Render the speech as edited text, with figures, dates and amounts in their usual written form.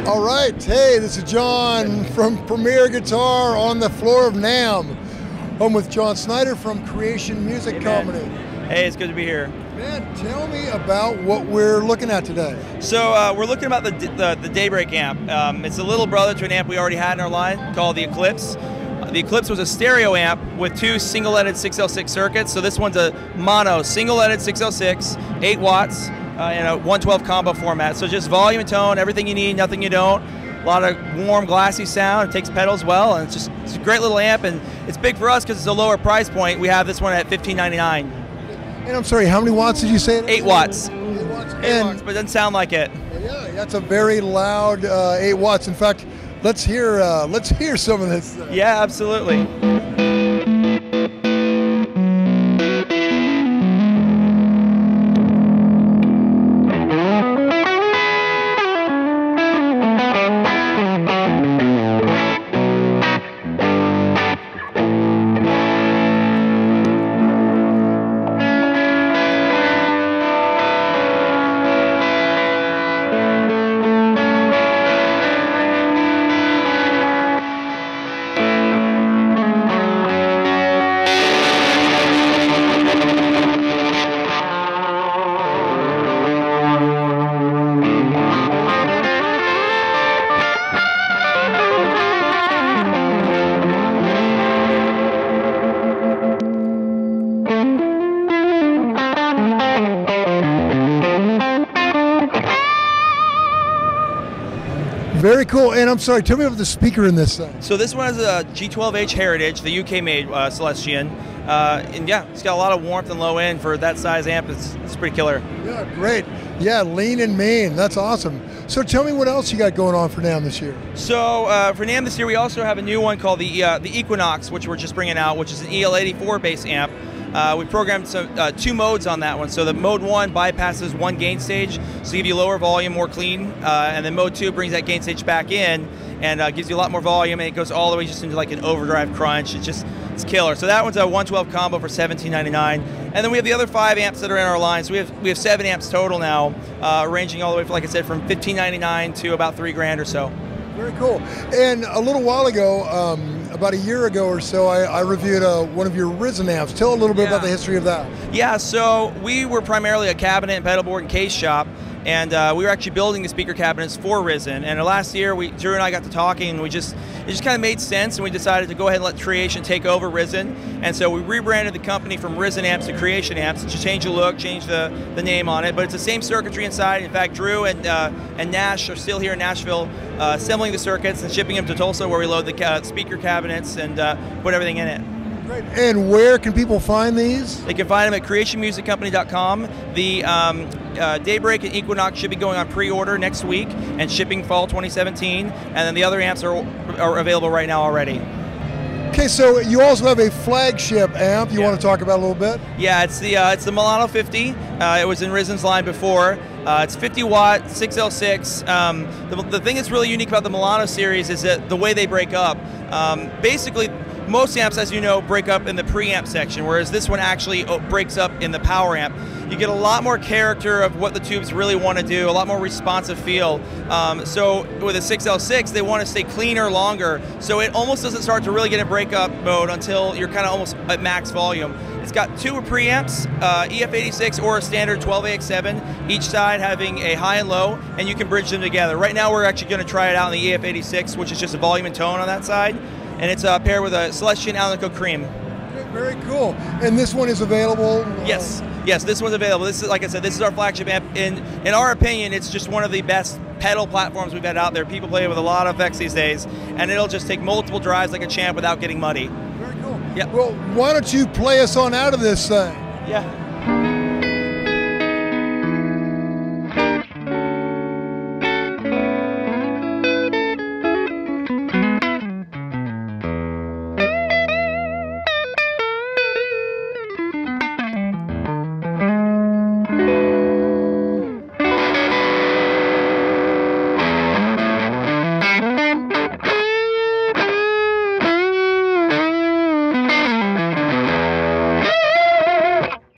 All right, hey, this is John from Premier Guitar on the floor of NAMM. I'm with John Snyder from Creation Music Company. Hey, it's good to be here. Man, tell me about what we're looking at today. So we're looking about the Daybreak Amp. It's a little brother to an amp we already had in our line called the Eclipse. The Eclipse was a stereo amp with two single-leaded 606 circuits. So this one's a mono single-leaded 606, 8 watts. In a 112 combo format. So just volume and tone, everything you need, nothing you don't. A lot of warm, glassy sound. It takes pedals well, and it's a great little amp, and it's big for us because it's a lower price point. We have this one at $15.99. And I'm sorry, how many watts did you say? 8 watts. 8 watts. 8 watts, but it doesn't sound like it. Yeah, that's a very loud 8 watts. In fact, let's hear some of this. Yeah, absolutely. Very cool. And I'm sorry, tell me about the speaker in this thing. So this one has a G12H Heritage, the UK made Celestian. And yeah, it's got a lot of warmth and low end for that size amp. It's pretty killer. Yeah, great. Yeah, lean and mean. That's awesome. So tell me what else you got going on for NAMM this year. So for NAMM this year, we also have a new one called the Equinox, which we're just bringing out, which is an EL84 bass amp. We programmed two modes on that one. So the mode 1 bypasses one gain stage, so give you lower volume, more clean, and then mode 2 brings that gain stage back in and gives you a lot more volume, and it goes all the way just into like an overdrive crunch. It's killer. So that one's a 112 combo for $17.99, and then we have the other 5 amps that are in our line. So we have 7 amps total now, ranging all the way from, like I said, from $15.99 to about $3,000 or so. Very cool. And a little while ago, about a year ago or so, I reviewed one of your Risen amps. Tell a little bit about the history of that. Yeah, so we were primarily a cabinet and pedal board and case shop, and we were actually building the speaker cabinets for Risen. And last year, Drew and I got to talking, and it just kind of made sense, and we decided to go ahead and let Creation take over Risen. And so we rebranded the company from Risen Amps to Creation Amps to change the look, change the name on it. But it's the same circuitry inside. In fact, Drew and Nash are still here in Nashville assembling the circuits and shipping them to Tulsa, where we load the speaker cabinets and put everything in it. Great. And where can people find these? They can find them at creationmusiccompany.com. The Daybreak and Equinox should be going on pre-order next week and shipping fall 2017. And then the other amps are available right now already. Okay, so you also have a flagship amp you want to talk about a little bit? Yeah, it's the Milano 50. It was in Risen's line before. It's 50 watt, 606. The thing that's really unique about the Milano series is that the way they break up. Basically, most amps, as you know, break up in the preamp section, whereas this one actually breaks up in the power amp. You get a lot more character of what the tubes really want to do, a lot more responsive feel. So with a 606, they want to stay cleaner longer, so it almost doesn't start to really get in breakup mode until you're kind of almost at max volume. It's got 2 preamps, EF86 or a standard 12AX7, each side having a high and low, and you can bridge them together. Right now we're actually going to try it out in the EF86, which is just a volume and tone on that side, and it's paired with a Celestian Alnico Cream. Very cool. And this one is available? Yes. Yes, this one's available. This is, like I said, this is our flagship amp. In our opinion, it's just one of the best pedal platforms we've had out there. People play with a lot of effects these days, and it'll just take multiple drives like a champ without getting muddy. Very cool. Yep. Well, why don't you play us on out of this thing? Yeah.